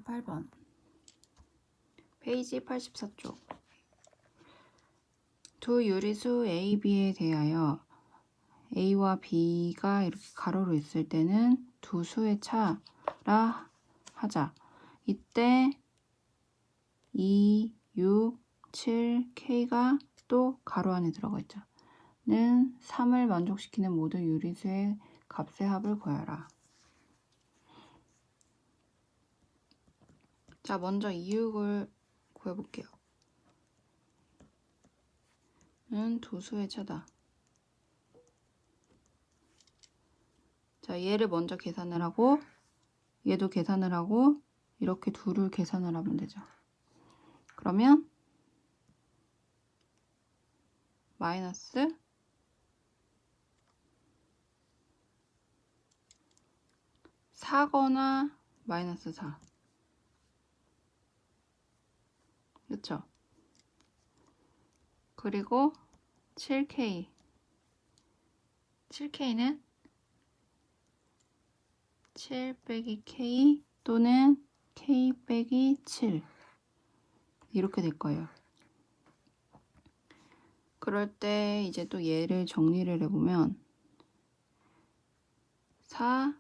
8번 페이지 84쪽 두 유리수 A, B에 대하여 A와 B가 이렇게 가로로 있을 때는 두 수의 차라 하자. 이때 2, 6, 7, K가 또 가로 안에 들어가 있죠. 는 3을 만족시키는 모든 유리수의 값의 합을 구하라. 자, 먼저 2,6을 구해볼게요. 는 두 수의 차다. 자, 얘를 먼저 계산을 하고 얘도 계산을 하고 이렇게 둘을 계산을 하면 되죠. 그러면 마이너스 4거나 마이너스 4. 그쵸? 그리고 7K. 7K는 7 빼기 K 또는 K 빼기 7. 이렇게 될 거예요. 그럴 때 이제 또 얘를 정리를 해보면 4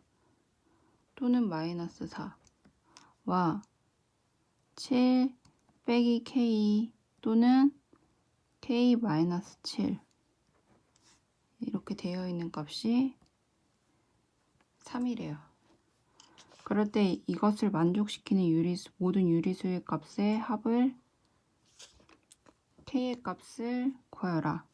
또는 마이너스 4와 7 빼기 K 또는 K 마이너스 7 이렇게 되어 있는 값이 3이래요. 그럴 때 이것을 만족시키는 유리수, 모든 유리수의 값의 합을 K의 값을 구하여라.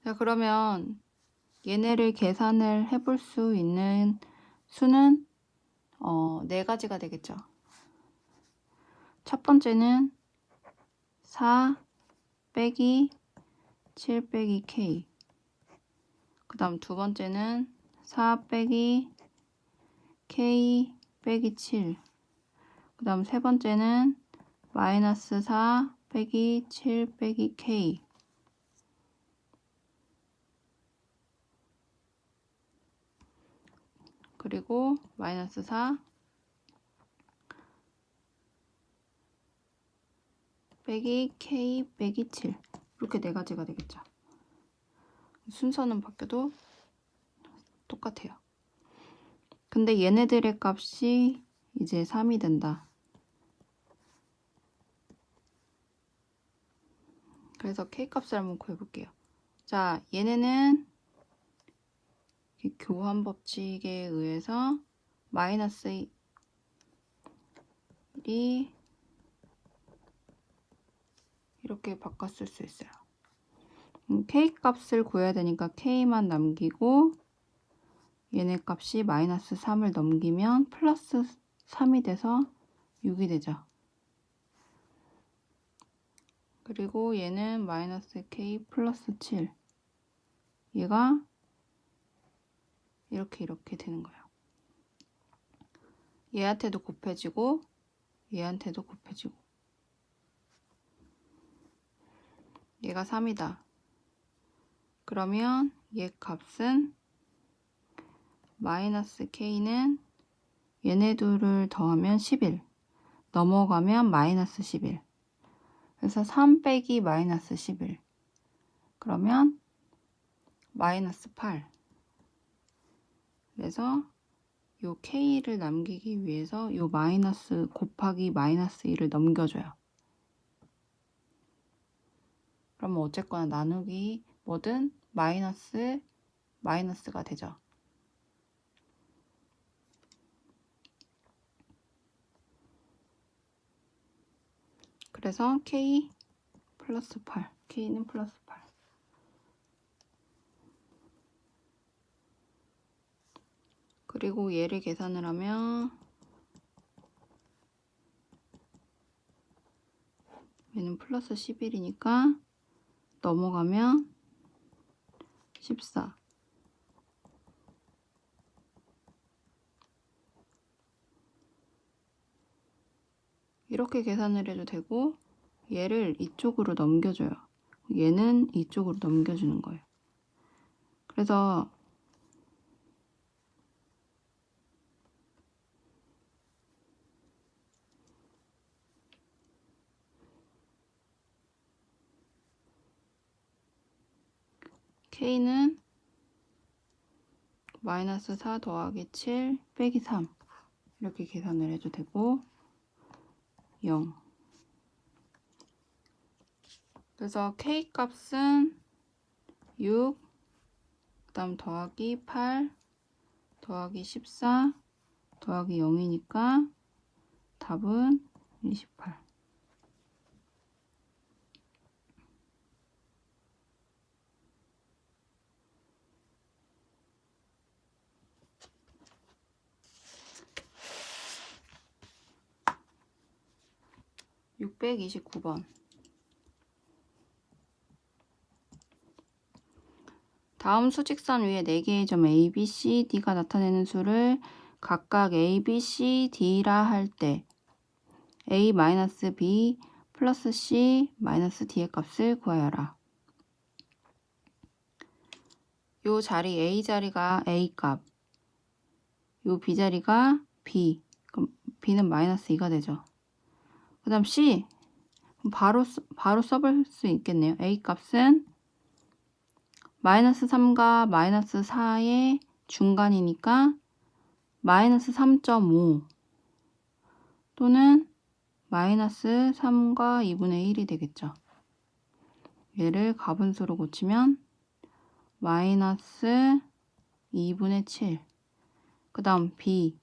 자, 그러면 얘네를 계산을 해볼 수 있는 수는 4가지가 되겠죠. 첫 번째는 4 빼기 7 빼기 K. 그 다음 두 번째는 4 빼기 K 빼기 7. 그 다음 세 번째는 마이너스 4 빼기 7 빼기 K. 그리고 마이너스 4 빼기 K 빼기 7. 이렇게 4가지가 되겠죠. 순서는 바뀌어도 똑같아요. 근데 얘네들의 값이 이제 3이 된다. 그래서 K 값을 한번 구해볼게요. 자, 얘네는 교환 법칙에 의해서 마이너스 1이 이렇게 바꿨을 수 있어요. K 값을 구해야 되니까 K만 남기고 얘네 값이 마이너스 3을 넘기면 플러스 3이 돼서 6이 되죠. 그리고 얘는 마이너스 K 플러스 7. 얘가 이렇게 되는 거예요. 얘한테도 곱해지고 얘한테도 곱해지고 얘가 3이다. 그러면 얘 값은 마이너스 K는 얘네 둘을 더하면 11 넘어가면 마이너스 11 그래서 3 빼기 마이너스 11 그러면 마이너스 8 그래서 요 K를 남기기 위해서 요 마이너스 곱하기 마이너스 1을 넘겨줘요. 그러면 어쨌거나 나누기 뭐든 마이너스가 되죠. 그래서 K 플러스 8 K는 플러스 8 그리고 얘를 계산을 하면 얘는 플러스 11이니까 넘어가면 14 이렇게 계산을 해도 되고 얘를 이쪽으로 넘겨줘요. 얘는 이쪽으로 넘겨주는 거예요. 그래서 K는 마이너스 4 더하기 7 빼기 3 이렇게 계산을 해도 되고 0. 그래서 K 값은 6, 그 다음 더하기 8, 더하기 14, 더하기 0이니까 답은 28. (629번) 다음 수직선 위에 4개의 점 A, B, C, D가 나타내는 수를 각각 A, B, C, D라 할 때 A 마이너스 B 플러스 C 마이너스 D의 값을 구하여라. 요 자리 A 자리가 A 값, 요 B 자리가 B, 그럼 B는 마이너스 2가 되죠. 그 다음 C, 바로 써볼 수 있겠네요. A 값은 마이너스 3과 마이너스 4의 중간이니까 마이너스 3.5 또는 마이너스 3과 2분의 1이 되겠죠. 얘를 가분수로 고치면 마이너스 2분의 7. 그 다음 B.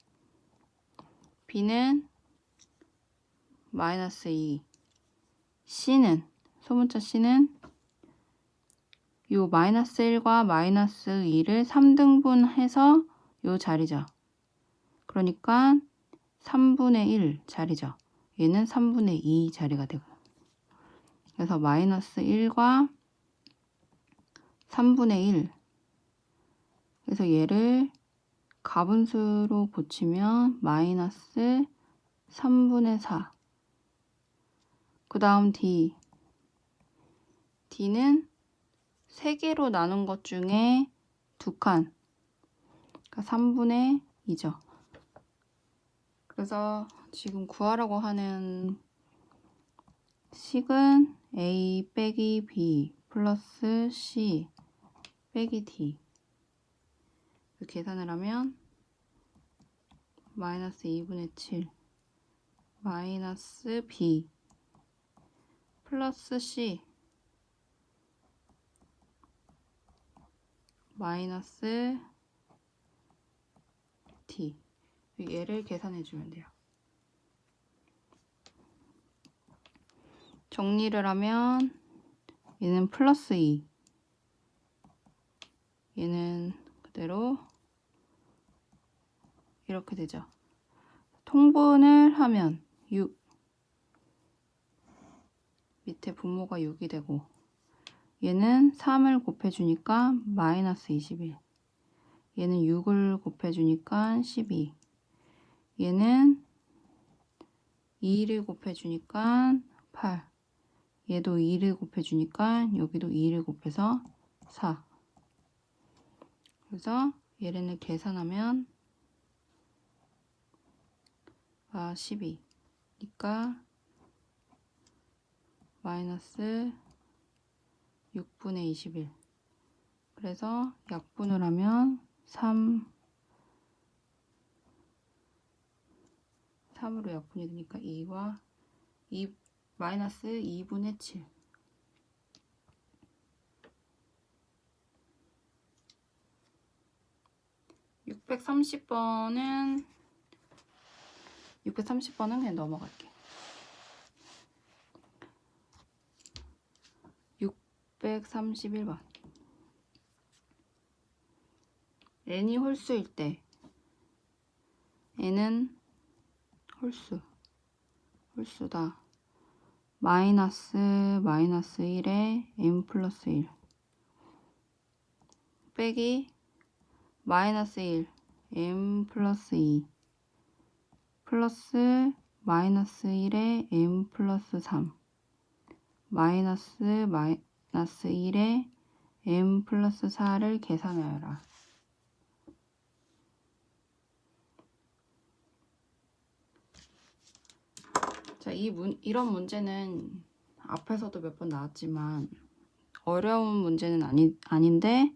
B는 마이너스 2. C는, 소문자 C는 요 마이너스 1과 마이너스 2를 3등분해서 요 자리죠. 그러니까 3분의 1 자리죠. 얘는 3분의 2 자리가 되고. 그래서 마이너스 1과 3분의 1. 그래서 얘를 가분수로 고치면 마이너스 3분의 4. 그 다음 D. D는 3개로 나눈 것 중에 2칸. 그러니까 3분의 2죠. 그래서 지금 구하라고 하는 식은 A 빼기 B 플러스 C 빼기 D. 계산을 하면 마이너스 2분의 7 마이너스 B 플러스 C 마이너스 D. 얘를 계산해 주면 돼요. 정리를 하면 얘는 플러스 2, 얘는 그대로 이렇게 되죠. 통분을 하면 6, 밑에 분모가 6이 되고 얘는 3을 곱해주니까 마이너스 21, 얘는 6을 곱해주니까 12, 얘는 2를 곱해주니까 8, 얘도 2를 곱해주니까 여기도 2를 곱해서 4. 그래서 얘를 계산하면 12. 그러니까 마이너스 6분의 21. 그래서 약분을 하면 3으로 약분이 되니까 2와 2 마이너스 2분의 7. (630번은) 630번은 그냥 넘어갈게. 631번. n이 홀수일 때 n은 홀수다. 마이너스 1에 n 플러스 1 빼기 마이너스 1 n 플러스 2 플러스 마이너스 1에 n 플러스 3 마이너스 1에 m 플러스 4를 계산하여라. 자, 이런 문제는 앞에서도 몇 번 나왔지만 어려운 문제는 아닌데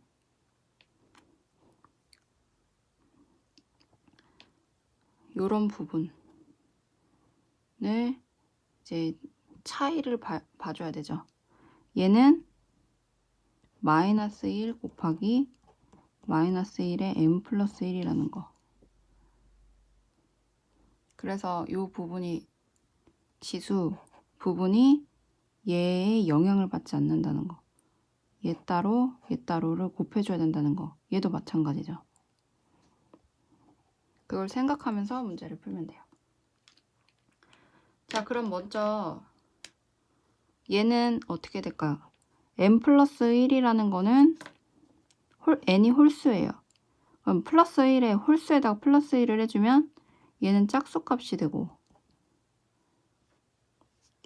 요런 부분을 이제 차이를 봐줘야 되죠. 얘는 마이너스 1 곱하기 마이너스 1에 m 플러스 1이라는 거. 그래서 요 부분이 지수 부분이 얘의 영향을 받지 않는다는 거. 얘 따로를 곱해줘야 된다는 거. 얘도 마찬가지죠. 그걸 생각하면서 문제를 풀면 돼요. 자, 그럼 먼저 얘는 어떻게 될까요? m 플러스 1이라는 거는 n이 홀수예요. 그럼 플러스 1에 홀수에다가 플러스 1을 해주면 얘는 짝수값이 되고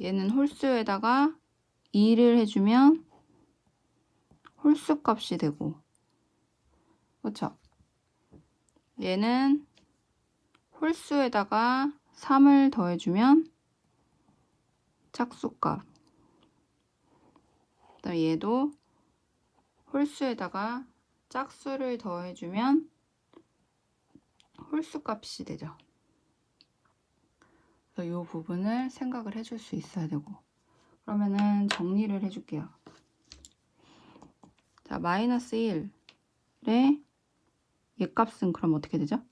얘는 홀수에다가 2를 해주면 홀수값이 되고 그렇죠? 얘는 홀수에다가 3을 더해주면 짝수값. 그다음에 얘도 홀수에다가 짝수를 더해주면 홀수값이 되죠. 그래서 이 부분을 생각을 해줄 수 있어야 되고 그러면은 정리를 해줄게요. 자, 마이너스 1의 얘 값은 그럼 어떻게 되죠?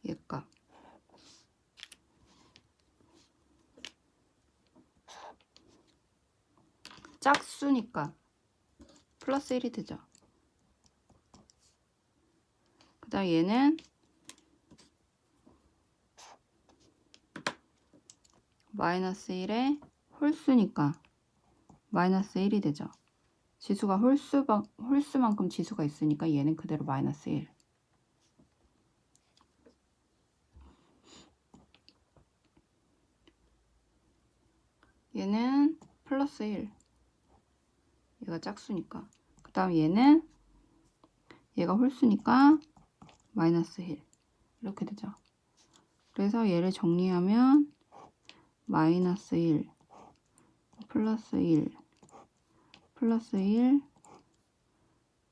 얘 값. 짝수니까 플러스 1이 되죠. 그 다음 얘는 마이너스 1의 홀수니까 마이너스 1이 되죠. 지수가 홀수만큼 지수가 있으니까 얘는 그대로 마이너스 1. 얘는 플러스 1. 얘가 짝수니까. 그 다음 얘는 얘가 홀수니까 마이너스 1. 이렇게 되죠. 그래서 얘를 정리하면 마이너스 1, 플러스 1, 플러스 1,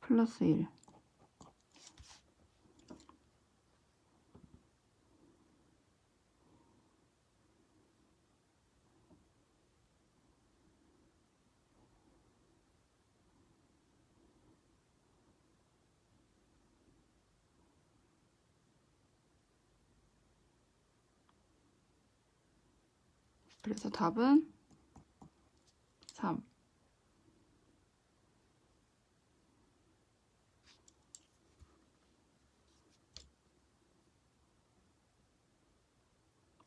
플러스 1. 그래서 답은 3.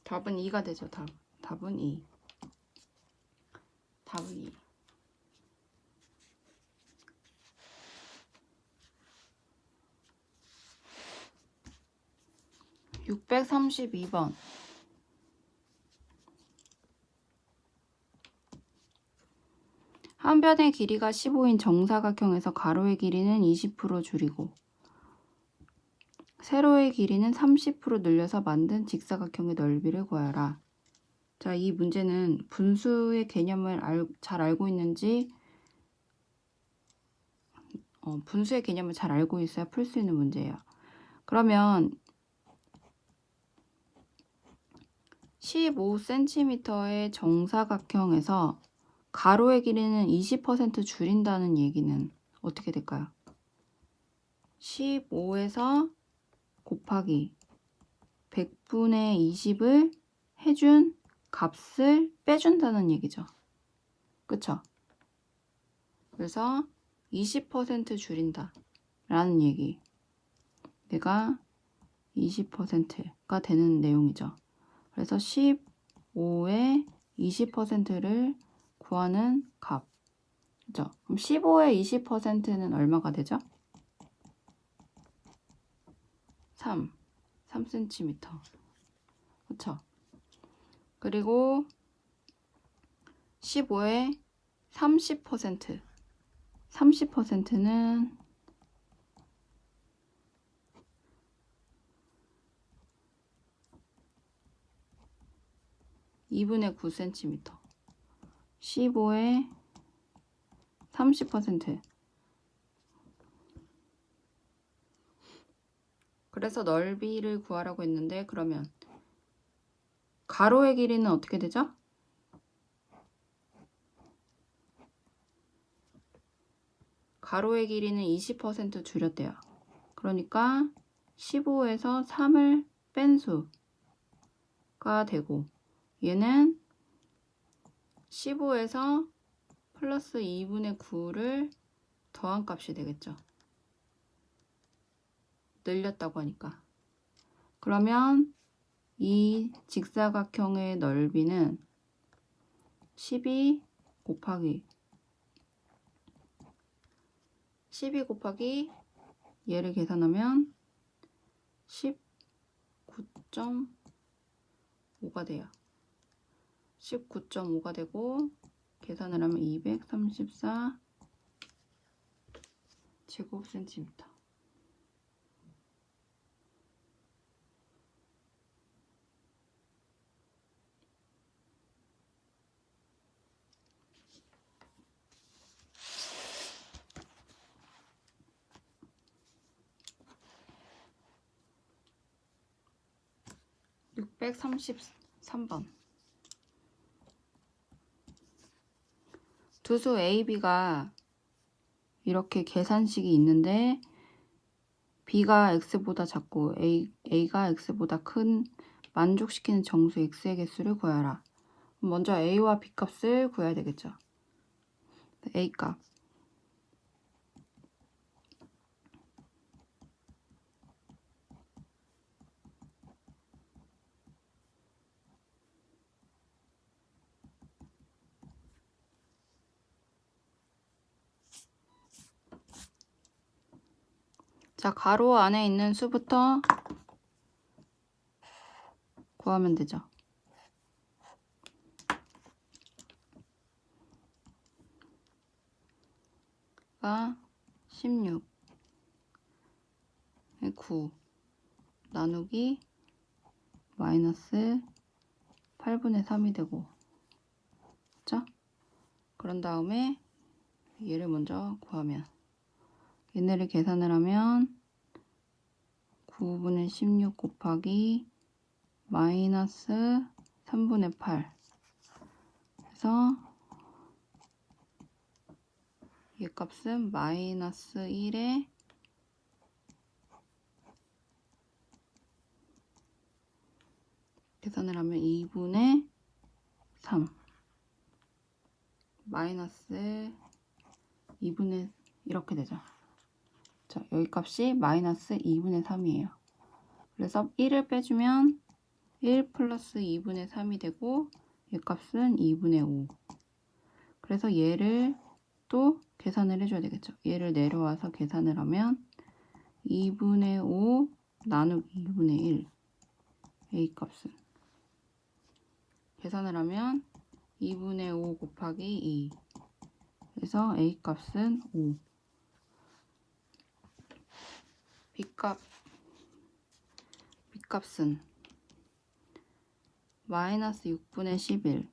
답은 2가 되죠. 답은 2. 답은 2. 632번. 한 변의 길이가 15인 정사각형에서 가로의 길이는 20% 줄이고 세로의 길이는 30% 늘려서 만든 직사각형의 넓이를 구하라. 자, 이 문제는 분수의 개념을 잘 알고 있는지 분수의 개념을 잘 알고 있어야 풀 수 있는 문제예요. 그러면 15cm의 정사각형에서 가로의 길이는 20% 줄인다는 얘기는 어떻게 될까요? 15에서 곱하기 100분의 20을 해준 값을 빼준다는 얘기죠. 그쵸? 그래서 20% 줄인다 라는 얘기. 내가 20%가 되는 내용이죠. 그래서 15의 20%를 구하는 값. 그죠? 그럼 15의 20%는 얼마가 되죠? 3cm. 그쵸? 그리고 15의 30%. 30%는 2분의 9cm. 15의 30%. 그래서 넓이를 구하라고 했는데, 그러면 가로의 길이는 어떻게 되죠? 가로의 길이는 20% 줄였대요. 그러니까 15에서 3을 뺀 수가 되고, 얘는 15에서 플러스 2분의 9를 더한 값이 되겠죠. 늘렸다고 하니까. 그러면 이 직사각형의 넓이는 12 곱하기 얘를 계산하면 19.5가 돼요. 19.5가 되고 계산을 하면 234 제곱센티미터. (633번) 두수 AB가 이렇게 계산식이 있는데 B가 X보다 작고 A가 X보다 큰 만족시키는 정수 X의 개수를 구하라. 먼저 A와 B 값을 구해야 되겠죠. A 값. 자, 가로 안에 있는 수부터 구하면 되죠. 가 16의 9 나누기 마이너스 8분의 3이 되고, 그렇죠? 그런 다음에 얘를 먼저 구하면, 얘네를 계산을 하면 9분의 16 곱하기 마이너스 3분의 8 그래서 얘 값은 마이너스 1에 계산을 하면 2분의 3 마이너스 2분의 이렇게 되죠. 자, 여기 값이 마이너스 2분의 3이에요. 그래서 1을 빼주면 1 플러스 2분의 3이 되고 얘 값은 2분의 5. 그래서 얘를 또 계산을 해줘야 되겠죠. 얘를 내려와서 계산을 하면 2분의 5 나누기 2분의 1 A 값은 계산을 하면 2분의 5 곱하기 2 그래서 A 값은 5. B 값은 마이너스 6분의 11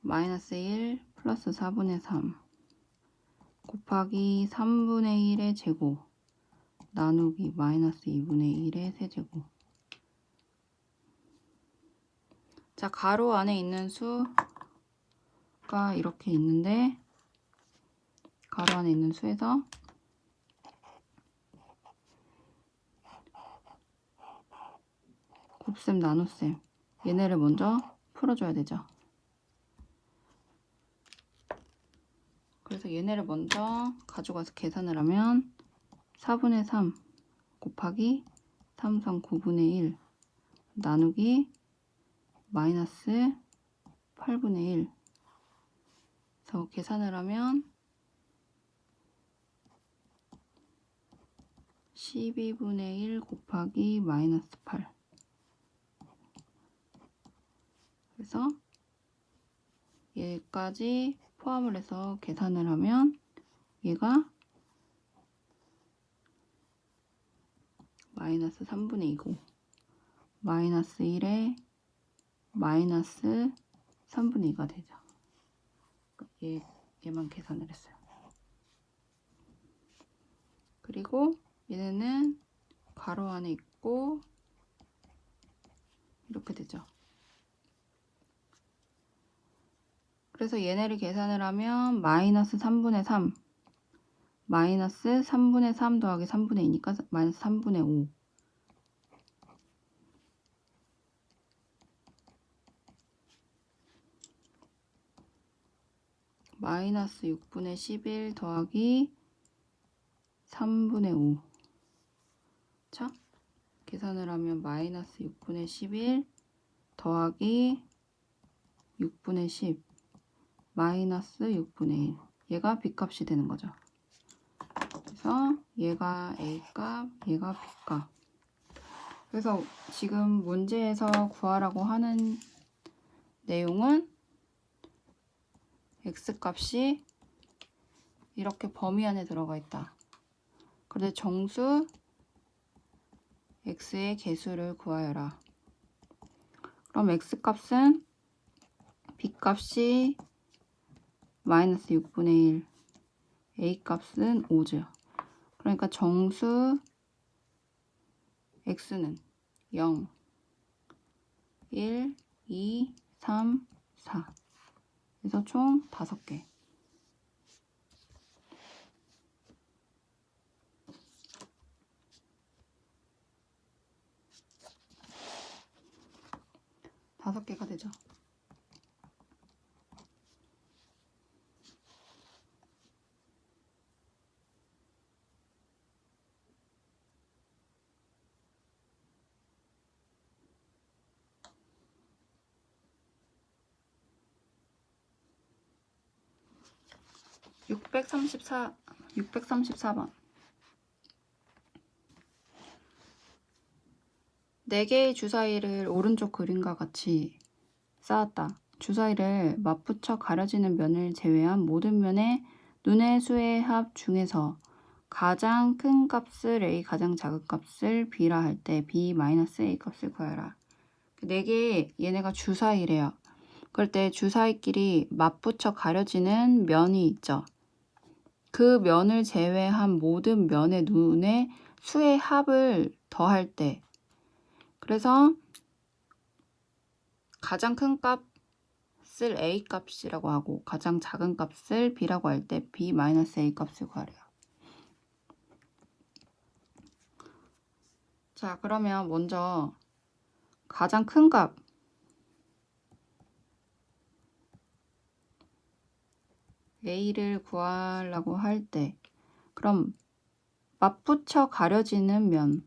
마이너스 1 플러스 4분의 3 곱하기 3분의 1의 제곱 나누기 마이너스 2분의 1의 세제곱. 자, 가로 안에 있는 수가 이렇게 있는데, 가로 안에 있는 수에서 곱셈 나눗셈 얘네를 먼저 풀어줘야 되죠. 그래서 얘네를 먼저 가져가서 계산을 하면 4분의 3 곱하기 3, 3, 9분의 1 나누기 마이너스 8분의 1 그래서 계산을 하면 12분의 1 곱하기 마이너스 8 그래서 얘까지 포함을 해서 계산을 하면 얘가 마이너스 3분의 2고 마이너스 1에 마이너스 3분의 2가 되죠. 얘만 계산을 했어요. 그리고 얘네는 가로 안에 있고 이렇게 되죠. 그래서 얘네를 계산을 하면 마이너스 3분의 3 마이너스 3분의 3 더하기 3분의 2니까 마이너스 3분의 5 마이너스 6분의 11 더하기 3분의 5 자, 계산을 하면 마이너스 6분의 11 더하기 6분의 10 마이너스 6분의 1 얘가 B값이 되는 거죠. 그래서 얘가 A값, 얘가 B값. 그래서 지금 문제에서 구하라고 하는 내용은 X값이 이렇게 범위 안에 들어가 있다. 그런데 정수 X의 개수를 구하여라. 그럼 X값은 B값이 마이너스 6분의 1 A값은 5죠. 그러니까 정수 X는 0, 1, 2, 3, 4 그래서 총 5개. 다섯 개가 되죠. (634번) 4개의 주사위를 오른쪽 그림과 같이 쌓았다. 주사위를 맞붙여 가려지는 면을 제외한 모든 면의 눈의 수의 합 중에서 가장 큰 값을 A, 가장 작은 값을 B라 할 때 B-A 값을 구하라. 4개의 얘네가 주사위래요. 그럴 때 주사위끼리 맞붙여 가려지는 면이 있죠. 그 면을 제외한 모든 면의 눈의 수의 합을 더할 때 그래서 가장 큰 값을 A 값이라고 하고 가장 작은 값을 B라고 할 때 B-A 값을 구하래요. 자, 그러면 먼저 가장 큰 값 A를 구하려고 할 때 그럼 맞붙여 가려지는 면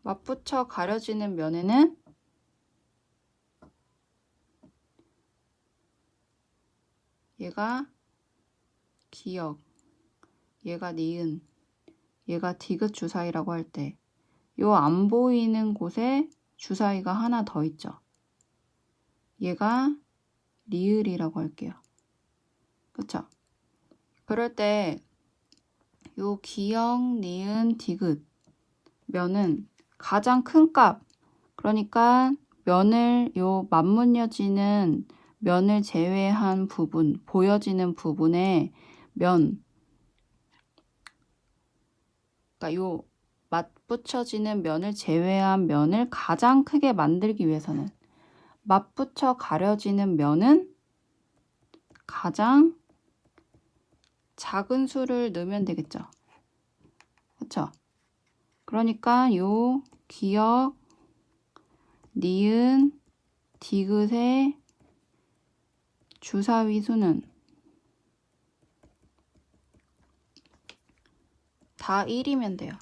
맞붙여 가려지는 면에는 얘가 기역, 얘가 니은, 얘가 디귿 주사위라고 할 때 요 안 보이는 곳에 주사위가 하나 더 있죠. 얘가 리을이라고 할게요. 그쵸? 그럴 때 요 기역, 니은, 디귿 면은 가장 큰 값 그러니까 면을 요 맞물려지는 면을 제외한 부분 보여지는 부분의 면 그러니까 요 맞붙여지는 면을 제외한 면을 가장 크게 만들기 위해서는 맞붙여 가려지는 면은 가장 작은 수를 넣으면 되겠죠. 그렇죠? 그러니까 요 기역, 니은, 디귿의 주사위 수는 다 1이면 돼요.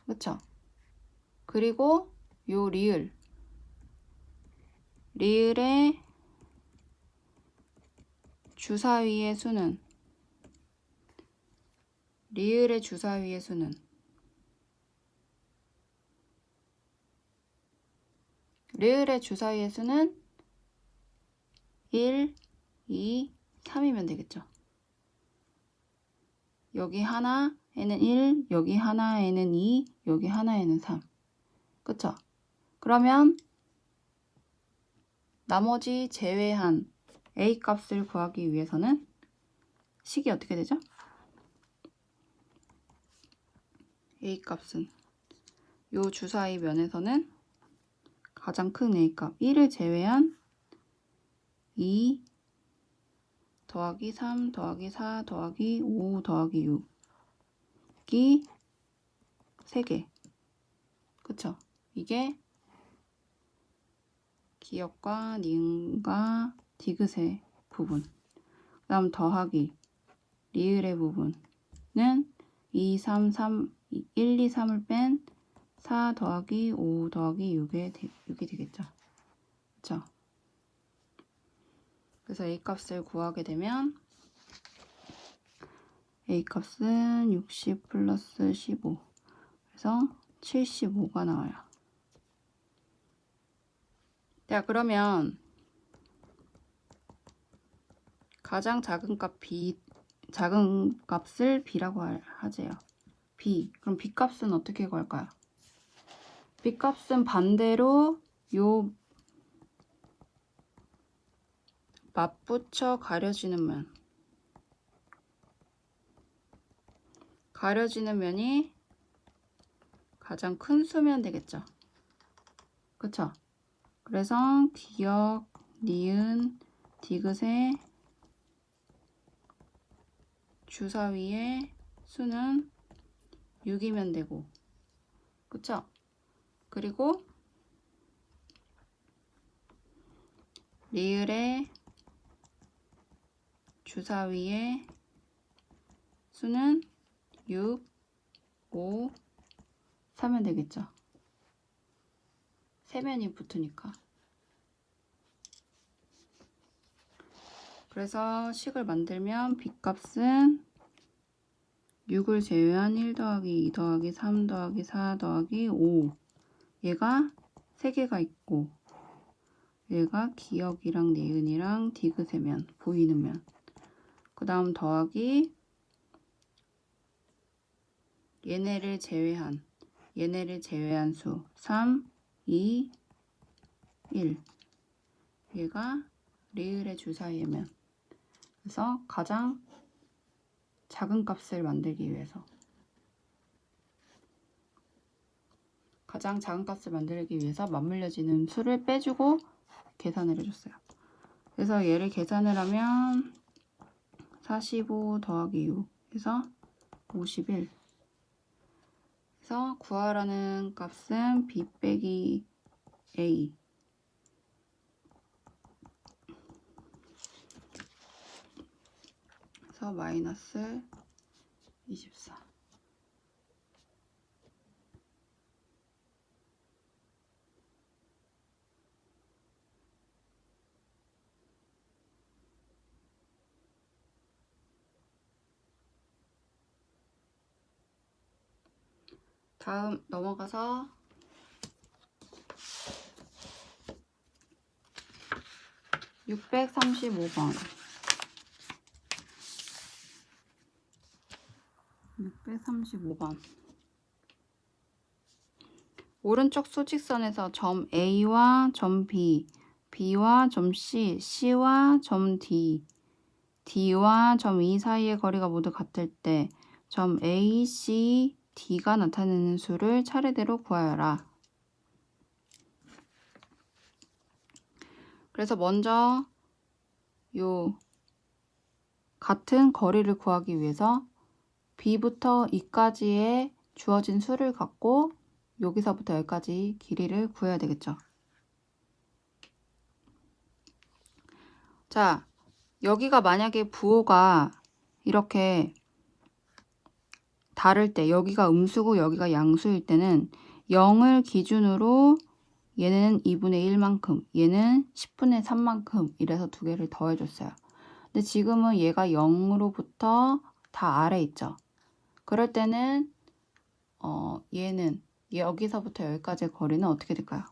그렇죠? 그리고 요 리을의 주사위의 수는 리을의 주사위의 수는 1, 2, 3이면 되겠죠. 여기 하나에는 1, 여기 하나에는 2, 여기 하나에는 3. 그쵸? 그러면 나머지 제외한 A 값을 구하기 위해서는 식이 어떻게 되죠? A 값은 요 주사위 면에서는 가장 큰 A 값 1을 제외한 2 더하기 3 더하기 4 더하기 5 더하기 6이 3개. 그쵸? 이게 기역과 니은과 디귿의 부분. 그 다음 더하기 리을의 부분은 2, 3, 1, 2, 3을 뺀 4 더하기 5 더하기 6이 되겠죠. 그쵸? 그래서 A 값을 구하게 되면 A 값은 60 플러스 15 그래서 75가 나와요. 자, 그러면 가장 작은 값을 B라고 하재요. B. 그럼 B 값은 어떻게 구할까요? B 값은 반대로 요 맞붙여 가려지는 면. 가려지는 면이 가장 큰 수면 되겠죠. 그쵸? 그래서 기역, 니은, 디귿의 주사위의 수는 6이면 되고, 그쵸? 그리고 리을의 주사위의 수는 6, 5, 3면 되겠죠. 세면이 붙으니까. 그래서 식을 만들면 B값은 6을 제외한 1 더하기 2 더하기 3 더하기 4 더하기 5 얘가 3개가 있고 얘가 기역이랑 니은이랑 디귿의 면, 보이는 면. 그 다음 더하기 얘네를 제외한 수 3, 2, 1 얘가 리을의 주사위의 면. 그래서 가장 작은 값을 만들기 위해서 맞물려지는 수를 빼주고 계산을 해줬어요. 그래서 얘를 계산을 하면 45 더하기 6 해서 51. 그래서 구하라는 값은 B 빼기 A. 그래서 마이너스 24. 다음 넘어가서 635번. 635번. 오른쪽 수직선에서 점 A와 점 B, B와 점 C, C와 점 D, D와 점 E 사이의 거리가 모두 같을 때 점 A, C, D가 나타내는 수를 차례대로 구하여라. 그래서 먼저 요 같은 거리를 구하기 위해서 B부터 E까지의 주어진 수를 갖고 여기서부터 여기까지 길이를 구해야 되겠죠. 자, 여기가 만약에 부호가 이렇게 다를 때 여기가 음수고 여기가 양수일 때는 0을 기준으로 얘는 2분의 1만큼, 얘는 10분의 3만큼 이래서 두 개를 더해줬어요. 근데 지금은 얘가 0으로부터 다 아래 있죠. 그럴 때는 얘는 여기서부터 여기까지의 거리는 어떻게 될까요?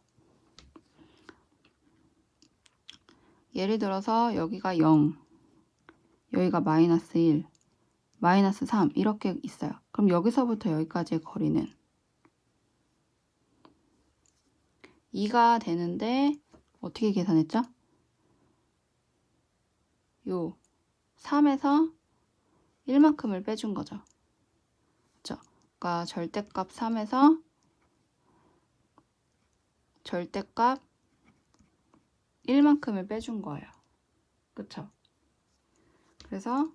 예를 들어서 여기가 0, 여기가 마이너스 1, 마이너스 3 이렇게 있어요. 그럼 여기서부터 여기까지의 거리는 2가 되는데 어떻게 계산했죠? 요 3에서 1만큼을 빼준 거죠. 그쵸? 그러니까 절대값 3에서 절대값 1만큼을 빼준 거예요. 그쵸? 그래서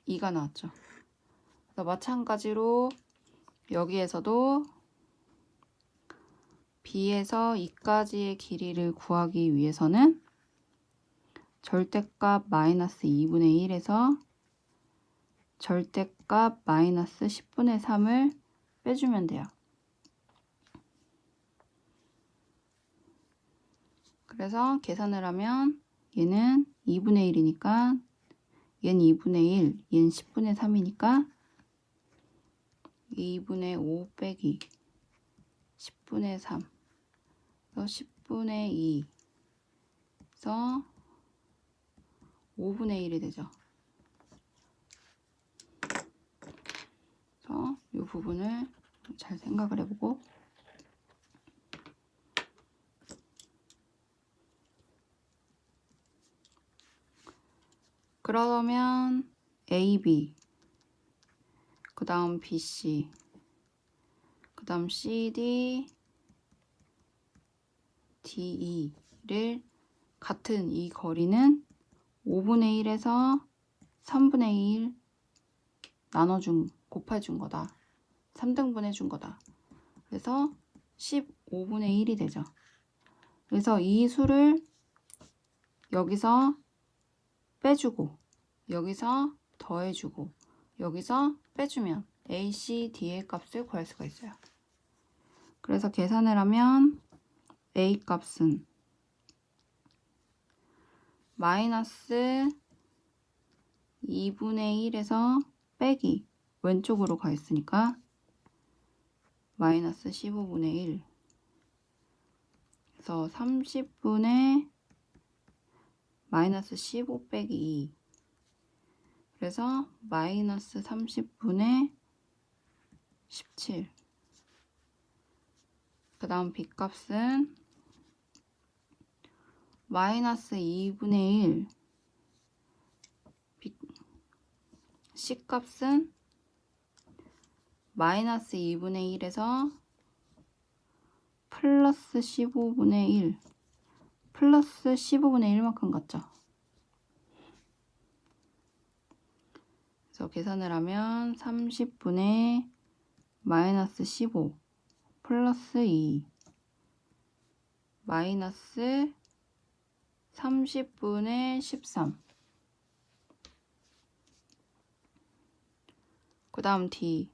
2가 나왔죠. 그래서 마찬가지로 여기에서도 B에서 2까지의 길이를 구하기 위해서는 절대값 마이너스 2분의 1에서 절대값 마이너스 10분의 3을 빼주면 돼요. 그래서 계산을 하면 얘는 2분의 1이니까 얘는 2분의 1, 얘는 10분의 3이니까 2분의 5 빼기 10분의 3 그래서 10분의 2 그래서 5분의 1이 되죠. 그래서 이 부분을 잘 생각을 해보고 그러면 AB 그 다음 BC 그 다음 CD DE를 같은 이 거리는 5분의 1에서 3분의 1 곱해준 거다. 3등분 해준 거다. 그래서 15분의 1이 되죠. 그래서 이 수를 여기서 빼주고 여기서 더해주고 여기서 빼주면 A, C, D의 값을 구할 수가 있어요. 그래서 계산을 하면 A 값은 마이너스 2분의 1에서 빼기 왼쪽으로 가 있으니까 마이너스 15분의 1 그래서 30분의 마이너스 15 빼기 2 그래서 마이너스 30분의 17 그 다음 B 값은 마이너스 2분의 1 C 값은 마이너스 2분의 1에서 플러스 15분의 1 플러스 15분의 1만큼 같죠. 그래서 계산을 하면 30분의 마이너스 15 플러스 2 마이너스 30분의 13 그 다음 D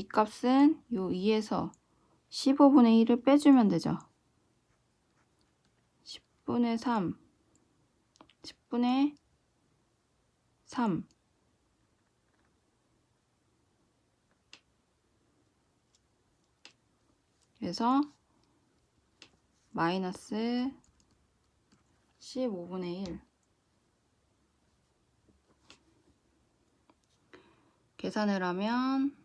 값은 요 2에서 15분의 1을 빼주면 되죠. 10분의 3 10분의 3 그래서 마이너스 15분의 1 계산을 하면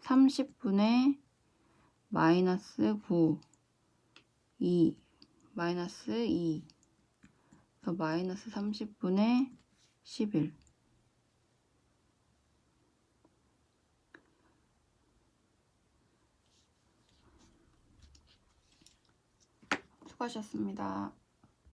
30분의 마이너스 9 2 마이너스 2 그래서 마이너스 30분의 11 수고하셨습니다.